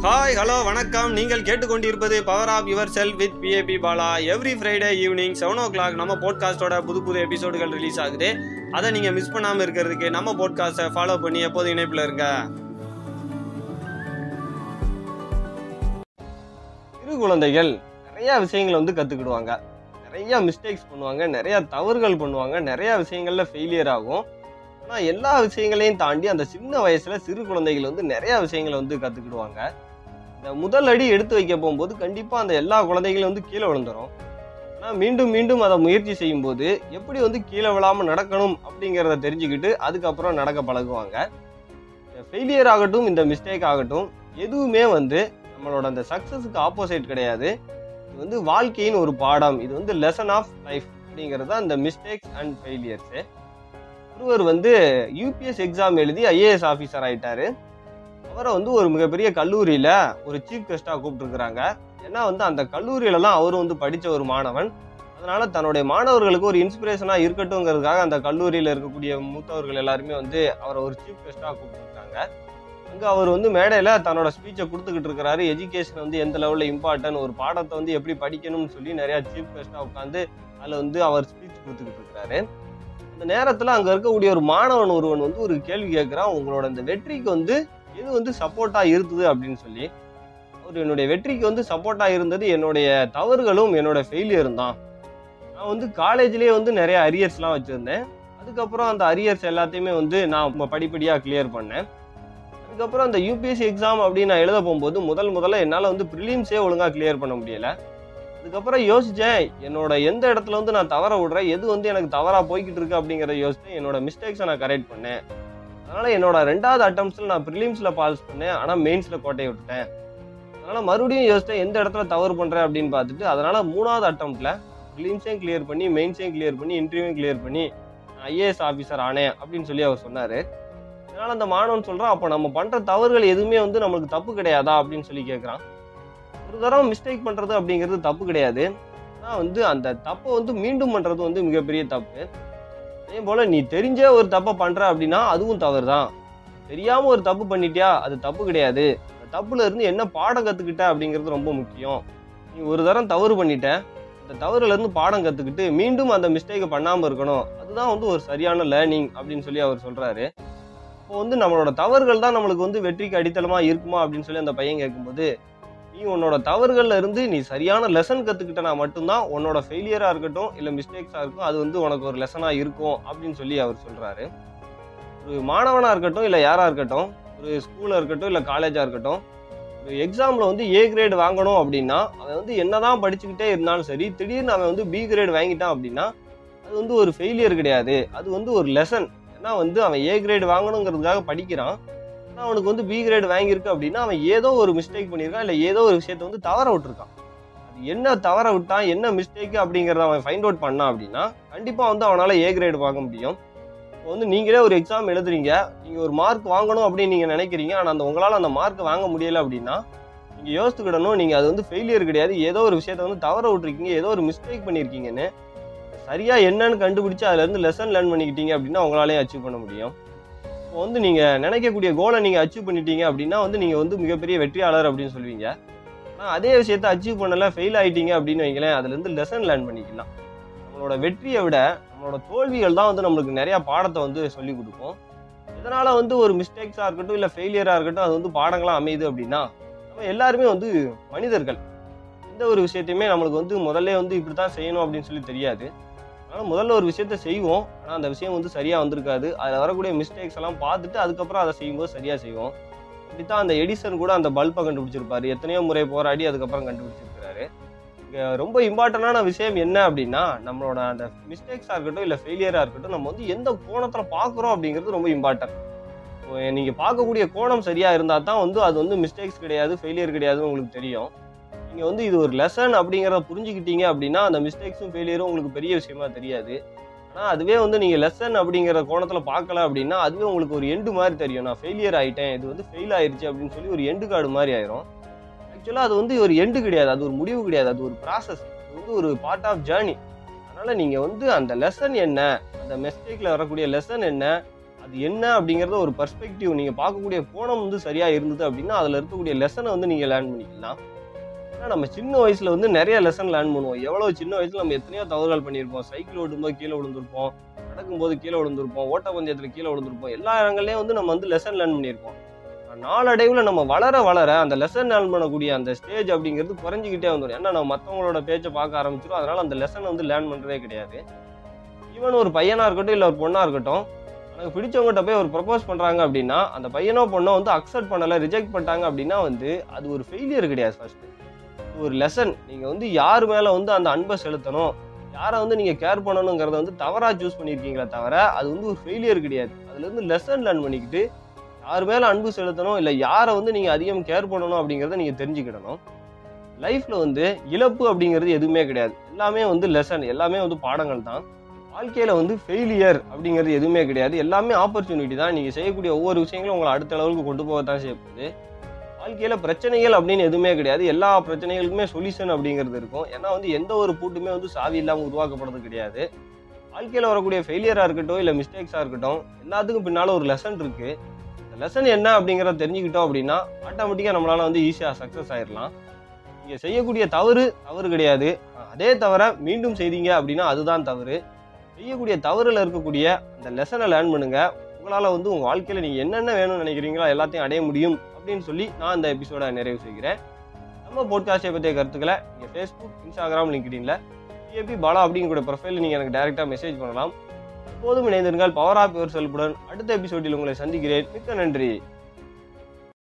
Hi hello வணக்கம். நீங்கள் கேட்டுக்கொண்டிருப்பது power of yourself with பிஏபி Bala. Every Friday evening 7 o'clock நம்ம போட்காஸ்டோட புது எபிசோடுகள் ரிலீஸ் ஆகுது. அதை நீங்கள் மிஸ் பண்ணாமல் இருக்கிறதுக்கு நம்ம போட்காஸ்ட்டை ஃபாலோ பண்ணி எப்போது இணைப்பில் இருங்க. சிறு குழந்தைகள் நிறையா விஷயங்கள் கற்றுக்கிடுவாங்க, நிறையா மிஸ்டேக்ஸ் பண்ணுவாங்க, நிறையா தவறுகள் பண்ணுவாங்க, நிறையா விஷயங்களில் ஃபெயிலியர் ஆகும். ஆனால் எல்லா விஷயங்களையும் தாண்டி அந்த சின்ன வயசில் சிறு குழந்தைகள் நிறையா விஷயங்களை கற்றுக்கிடுவாங்க. இந்த முதல் அடி எடுத்து வைக்க போகும்போது கண்டிப்பாக அந்த எல்லா குழந்தைகளும் கீழே விழுந்துடும். ஆனால் மீண்டும் மீண்டும் அதை முயற்சி செய்யும்போது எப்படி கீழே விழாமல் நடக்கணும் அப்படிங்கிறத தெரிஞ்சுக்கிட்டு அதுக்கப்புறம் நடக்க பழகுவாங்க. ஃபெயிலியர் ஆகட்டும், இந்த மிஸ்டேக் ஆகட்டும், எதுவுமே நம்மளோட அந்த சக்ஸஸுக்கு ஆப்போசிட் கிடையாது. இது வாழ்க்கையின் ஒரு பாடம். இது லெசன் ஆஃப் லைஃப் அப்படிங்கிறது தான் இந்த மிஸ்டேக்ஸ் அண்ட் ஃபெயிலியர்ஸு. ஒருவர் யூபிஎஸ் எக்ஸாம் எழுதி ஐஏஎஸ் ஆஃபீஸர் ஆயிட்டாரு. அவரை ஒரு மிகப்பெரிய கல்லூரியில ஒரு சீஃப் கெஸ்டா கூப்பிட்டுருக்குறாங்க. ஏன்னா அந்த கல்லூரியிலலாம் அவரு படிச்ச ஒரு மாணவன். அதனால தன்னுடைய மாணவர்களுக்கு ஒரு இன்ஸ்பிரேஷனா இருக்கட்டும்ங்கிறதுக்காக அந்த கல்லூரியில இருக்கக்கூடிய மூத்தவர்கள் எல்லாருமே அவரை ஒரு சீஃப் கெஸ்டா கூப்பிட்டுருக்காங்க. அங்க அவர் மேடையில தன்னோட ஸ்பீச்சை கொடுத்துக்கிட்டு இருக்கிறாரு. எஜுகேஷன் எந்த லெவல்ல இம்பார்ட்டன்ட், ஒரு பாடத்தை எப்படி படிக்கணும்னு சொல்லி நிறைய சீஃப் கெஸ்டா உட்காந்து அதுல அவர் ஸ்பீச் கொடுத்துக்கிட்டு இருக்கிறாரு. அந்த நேரத்துல அங்க இருக்கக்கூடிய ஒரு மாணவன் ஒருவன் ஒரு கேள்வி கேட்கிறான். உங்களோட இந்த வெற்றிக்கு எது சப்போர்ட்டா இருந்தது அப்படின்னு சொல்லி. அவர் என்னுடைய வெற்றிக்கு சப்போர்ட்டா இருந்தது என்னுடைய தவறுகளும் என்னோட ஃபெயிலியரும் தான். நான் காலேஜ்லயே நிறைய அரியர்ஸ்லாம் வச்சிருந்தேன். அதுக்கப்புறம் அந்த அரியர்ஸ் எல்லாத்தையுமே நான் படிப்படியா கிளியர் பண்ணேன். அதுக்கப்புறம் அந்த யூபிஎஸ்சி எக்ஸாம் அப்படின்னு நான் எழுத போகும்போது முதல்ல என்னால ப்ரிலிம்ஸே ஒழுங்கா கிளியர் பண்ண முடியல. அதுக்கப்புறம் யோசிச்சேன், என்னோட எந்த இடத்துல நான் தவற விடுறேன், எது எனக்கு தவறா போய்கிட்டு இருக்கு அப்படிங்கிறத யோசிச்சு என்னோட மிஸ்டேக்ஸை நான் கரெக்ட் பண்ணேன். அதனால என்னோட 2வது அட்டம்ப்ட்ஸ்ல நான் ப்ரிலிம்ஸ்ல பாஸ் பண்ணேன், ஆனா மெயின்ஸ்ல கோட்டையை விட்டுட்டேன். அதனால மறுபடியும் யோசிச்சேன் எந்த இடத்துல தவறு பண்றேன் அப்படின்னு பார்த்துட்டு, அதனால 3வது அட்டம்ப்ட்ல ப்ரிலிம்ஸையும் கிளியர் பண்ணி, மெயின்ஸையும் கிளியர் பண்ணி, இன்டர்வியூவும் கிளியர் பண்ணி ஐஏஎஸ் ஆஃபீஸர் ஆனேன் அப்படின்னு சொல்லி அவர் சொன்னாரு. அதனால அந்த மாணவன் சொல்றான், அப்போ நம்ம பண்ற தவறுகள் எதுவுமே நம்மளுக்கு தப்பு கிடையாதா அப்படின்னு சொல்லி கேட்கறான். ஒரு தடவை மிஸ்டேக் பண்றது அப்படிங்கிறது தப்பு கிடையாது. ஆனா அந்த தப்பை மீண்டும் பண்றது மிகப்பெரிய தப்பு. அதே போல நீ தெரிஞ்சே ஒரு தப்பை பண்ற அப்படின்னா அதுவும் தவறு தான். தெரியாம ஒரு தப்பு பண்ணிட்டியா, அது தப்பு கிடையாது. அந்த தப்புல இருந்து என்ன பாடம் கத்துக்கிட்ட அப்படிங்கிறது ரொம்ப முக்கியம். நீ ஒரு தரம் தவறு பண்ணிட்ட, அந்த தவறுல இருந்து பாடம் கத்துக்கிட்டு மீண்டும் அந்த மிஸ்டேக்கை பண்ணாம இருக்கணும். அதுதான் ஒரு சரியான லேர்னிங் அப்படின்னு சொல்லி அவர் சொல்றாரு. இப்போ நம்மளோட தவறுகள் தான் நம்மளுக்கு வெற்றிக்கு அடித்தளமா இருக்குமா அப்படின்னு சொல்லி அந்த பையன் கேட்கும்போது, நீ உன்னோட தவறுகள்ல இருந்து நீ சரியான லெசன் கத்துக்கிட்டனா மட்டும்தான் உன்னோட ஃபெயிலியரா இருக்கட்டும் இல்ல மிஸ்டேக்ஸா இருக்கும், அது உனக்கு ஒரு லெசனா இருக்கும் அப்படின்னு சொல்லி அவர் சொல்றாரு. ஒரு மாணவனா இருக்கட்டும் இல்ல யாரா இருக்கட்டும், ஒரு ஸ்கூல்ல இருக்கட்டும் இல்ல காலேஜா இருக்கட்டும், ஒரு எக்ஸாம்ல ஏ கிரேட் வாங்கணும் அப்படின்னா அவன் என்னதான் படிச்சுக்கிட்டே இருந்தாலும் சரி, திடீர்னு அவன் பி கிரேட் வாங்கிட்டான் அப்படின்னா அது ஒரு ஃபெயிலியர் கிடையாது, அது ஒரு லெசன். ஏன்னா அவன் ஏ கிரேட் வாங்கணுங்கிறதுக்காக படிக்கிறான். ஆனால் அவனுக்கு பி கிரேட் வாங்கியிருக்கு அப்படின்னா அவன் ஏதோ ஒரு மிஸ்டேக் பண்ணியிருக்கான், இல்லை ஏதோ ஒரு விஷயத்த தவற விட்டுருக்கான். அது என்ன தவற விட்டான், என்ன மிஸ்டேக் அப்படிங்கிறத அவன் ஃபைண்ட் அவுட் பண்ணான் அப்படின்னா கண்டிப்பாக அவனால் ஏ கிரேட் வாங்க முடியும். இப்போ நீங்களே ஒரு எக்ஸாம் எழுதுறீங்க, நீங்கள் ஒரு மார்க் வாங்கணும் அப்படின்னு நீங்கள் நினைக்கிறீங்க, ஆனால் உங்களால் அந்த மார்க் வாங்க முடியலை அப்படின்னா நீங்கள் யோசித்துக்கிடணும், நீங்கள் அது ஃபெயிலியர் கிடையாது, ஏதோ ஒரு விஷயத்த தவற விட்டுருக்கீங்க, ஏதோ ஒரு மிஸ்டேக் பண்ணியிருக்கீங்கன்னு. சரியா என்னன்னு கண்டுபிடிச்சு அதுலேருந்து லெசன் லேர்ன் பண்ணிக்கிட்டீங்க அப்படின்னா உங்களாலேயும் அச்சீவ் பண்ண முடியும். இப்போ நீங்கள் நினைக்கக்கூடிய கோலை நீங்கள் அச்சீவ் பண்ணிட்டீங்க அப்படின்னா நீங்கள் மிகப்பெரிய வெற்றியாளர் அப்படின்னு சொல்லுவீங்க. ஆனால் அதே விஷயத்த அச்சீவ் பண்ணல, ஃபெயில் ஆகிட்டீங்க அப்படின்னு வைங்களேன், அதுலேருந்து லெசன் லேர்ன் பண்ணிக்கலாம். நம்மளோட வெற்றியை விட நம்மளோட தோல்விகள் தான் நம்மளுக்கு நிறையா பாடத்தை சொல்லிக் கொடுக்கும். இதனால் ஒரு மிஸ்டேக்ஸாக இருக்கட்டும் இல்லை ஃபெயிலியராக இருக்கட்டும், அது பாடங்களாக அமையுது அப்படின்னா நம்ம எல்லாருமே மனிதர்கள். எந்த ஒரு விஷயத்தையுமே நம்மளுக்கு முதல்ல இப்படி தான் செய்யணும் அப்படின்னு சொல்லி தெரியாது. ஆனால் முதல்ல ஒரு விஷயத்த செய்வோம், ஆனால் அந்த விஷயம் சரியாக வந்திருக்காது. அதில் வரக்கூடிய மிஸ்டேக்ஸ் எல்லாம் பார்த்துட்டு அதுக்கப்புறம் அதை செய்யும்போது சரியாக செய்வோம். இப்படித்தான் அந்த எடிசன் கூட அந்த பல்பை கண்டுபிடிச்சிருப்பாரு. எத்தனையோ முறை போராடி அதுக்கப்புறம் கண்டுபிடிச்சிருக்கிறாரு. இங்கே ரொம்ப இம்பார்ட்டண்டான விஷயம் என்ன அப்படின்னா, நம்மளோட அந்த மிஸ்டேக்ஸாக இருக்கட்டும் இல்லை ஃபெயிலியராக இருக்கட்டும், நம்ம எந்த கோணத்தில் பார்க்குறோம் அப்படிங்கிறது ரொம்ப இம்பார்ட்டன்ட். நீங்கள் பார்க்கக்கூடிய கோணம் சரியாக இருந்தால் தான் அது மிஸ்டேக்ஸ் கிடையாது, ஃபெயிலியர் கிடையாதுன்னு உங்களுக்கு தெரியும். நீங்கள் இது ஒரு லெசன் அப்படிங்கிறத புரிஞ்சுக்கிட்டீங்க அப்படின்னா அந்த மிஸ்டேக்ஸும் ஃபெயிலியரும் உங்களுக்கு பெரிய விஷயமா தெரியாது. ஆனால் அதுவே நீங்கள் லெசன் அப்படிங்கிற கோணத்தில் பார்க்கல அப்படின்னா அதுவே உங்களுக்கு ஒரு எண்டு மாதிரி தெரியும். நான் ஃபெயிலியர் ஆகிட்டேன், இது ஃபெயில் ஆயிடுச்சு அப்படின்னு சொல்லி ஒரு எண்டு கார்டு மாதிரி ஆயிரும். ஆக்சுவலாக அது ஒரு எண்டு கிடையாது, அது ஒரு முடிவு கிடையாது, அது ஒரு ப்ராசஸ், அது ஒரு பார்ட் ஆஃப் ஜேர்னி. அதனால் நீங்கள் அந்த லெசன் என்ன, அந்த மிஸ்டேக்கில் வரக்கூடிய லெசன் என்ன, அது என்ன அப்படிங்கிறத ஒரு பெர்ஸ்பெக்டிவ் நீங்கள் பார்க்கக்கூடிய கோணம் வந்து சரியாக இருந்தது அப்படின்னா அதில் இருக்கக்கூடிய லெசனை வந்து நீங்கள் லேர்ன் பண்ணிக்கலாம். ஏன்னா நம்ம சின்ன வயசில் வந்து நிறைய லெசன் லேர்ன் பண்ணுவோம். எவ்வளோ சின்ன வயசில் நம்ம எத்தனையோ தவறுகள் பண்ணியிருப்போம். சைக்கிள் ஓட்டும்போது கீழே விழுந்திருப்போம், நடக்கும்போது கீழே விழுந்திருப்போம், ஓட்டப்பந்தயத்தில் கீழே விழுந்திருப்போம். எல்லா இடங்கள்லையும் வந்து நம்ம வந்து லெசன் லேர்ன் பண்ணியிருப்போம். நாளடைவில் நம்ம வளர வளர அந்த லெசன் லேர்ன் பண்ணக்கூடிய அந்த ஸ்டேஜ் அப்படிங்கிறது குறைஞ்சிக்கிட்டே வந்துடும். ஏன்னா நம்ம மற்றவங்களோட பேச்சை பார்க்க ஆரம்பிச்சிடும். அதனால அந்த லெசன் வந்து லேர்ன் பண்ணுறதே கிடையாது. ஈவன் ஒரு பையனாக இருக்கட்டும் இல்லை ஒரு பொண்ணாக இருக்கட்டும், எனக்கு பிடிச்சவங்ககிட்ட போய் ஒரு ப்ரப்போஸ் பண்ணுறாங்க அப்படின்னா அந்த பையனோ பொண்ணோ வந்து அக்செப்ட் பண்ணலை, ரிஜெக்ட் பண்ணிட்டாங்க அப்படின்னா வந்து அது ஒரு ஃபெயிலியர் கிடையாது. ஃபர்ஸ்ட் இது ஒரு லெசன். நீங்கள் வந்து யார் மேலே வந்து அந்த அன்பை செலுத்தணும், யாரை வந்து நீங்கள் கேர் பண்ணணுங்கிறத வந்து தவறாக சூஸ் பண்ணியிருக்கீங்களே தவிர அது வந்து ஒரு ஃபெயிலியர் கிடையாது. அதுலேருந்து லெசன் லேர்ன் பண்ணிக்கிட்டு யார் மேலே அன்பு செலுத்தணும் இல்லை யாரை வந்து நீங்கள் அதிகம் கேர் பண்ணணும் அப்படிங்கிறத நீங்கள் தெரிஞ்சுக்கிடணும். லைஃப்பில் வந்து இழப்பு அப்படிங்கிறது எதுவுமே கிடையாது. எல்லாமே வந்து லெசன், எல்லாமே வந்து பாடங்கள் தான். வாழ்க்கையில் வந்து ஃபெயிலியர் அப்படிங்கிறது எதுவுமே கிடையாது. எல்லாமே ஆப்பர்ச்சுனிட்டி தான். நீங்கள் செய்யக்கூடிய ஒவ்வொரு விஷயங்களும் உங்களை அடுத்த லெவலுக்கு கொண்டு போகத்தான் செய்யப்படுது. வாழ்க்கையில் பிரச்சனைகள் அப்படின்னு எதுவுமே கிடையாது. எல்லா பிரச்சனைகளுக்குமே சொல்யூஷன் அப்படிங்கிறது இருக்கும். ஏன்னா வந்து எந்த ஒரு பூட்டுமே வந்து சாவி இல்லாமல் உருவாக்கப்படுறது கிடையாது. வாழ்க்கையில் வரக்கூடிய ஃபெயிலியராக இருக்கட்டும் இல்லை மிஸ்டேக்ஸாக இருக்கட்டும், எல்லாத்துக்கும் பின்னால் ஒரு லெசன் இருக்குது. இந்த லெசன் என்ன அப்படிங்கிறத தெரிஞ்சுக்கிட்டோம் அப்படின்னா ஆட்டோமேட்டிக்காக நம்மளால் வந்து ஈஸியாக சக்ஸஸ் ஆயிடலாம். நீங்கள் செய்யக்கூடிய தவறு கிடையாது. அதே தவிர மீண்டும் செய்தீங்க அப்படின்னா அதுதான் தவறு. செய்யக்கூடிய தவறில் இருக்கக்கூடிய அந்த லெசனை லேர்ன் பண்ணுங்க. உங்களால் வந்து உங்கள் வாழ்க்கையில் நீங்கள் என்னென்ன வேணும்னு நினைக்கிறீங்களோ எல்லாத்தையும் அடைய முடியும் அப்படின்னு சொல்லி நான் இந்த எபிசோட நிறைவு செய்கிறேன். நம்ம போட்காஸ்டை பற்றிய கருத்துக்களை நீங்கள் ஃபேஸ்புக், இன்ஸ்டாகிராம், லிங்க்டின்ல டிஏபி பாலா அப்படிங்கிற ப்ரொஃபைலில் நீங்கள் எனக்கு டைரெக்டாக மெசேஜ் பண்ணலாம். எப்போதும் இணைந்திருங்கள் பவர் ஆஃப் யுவர் செல்ஃபுடன். அடுத்த எபிசோடில் உங்களை சந்திக்கிறேன். மிக்க நன்றி.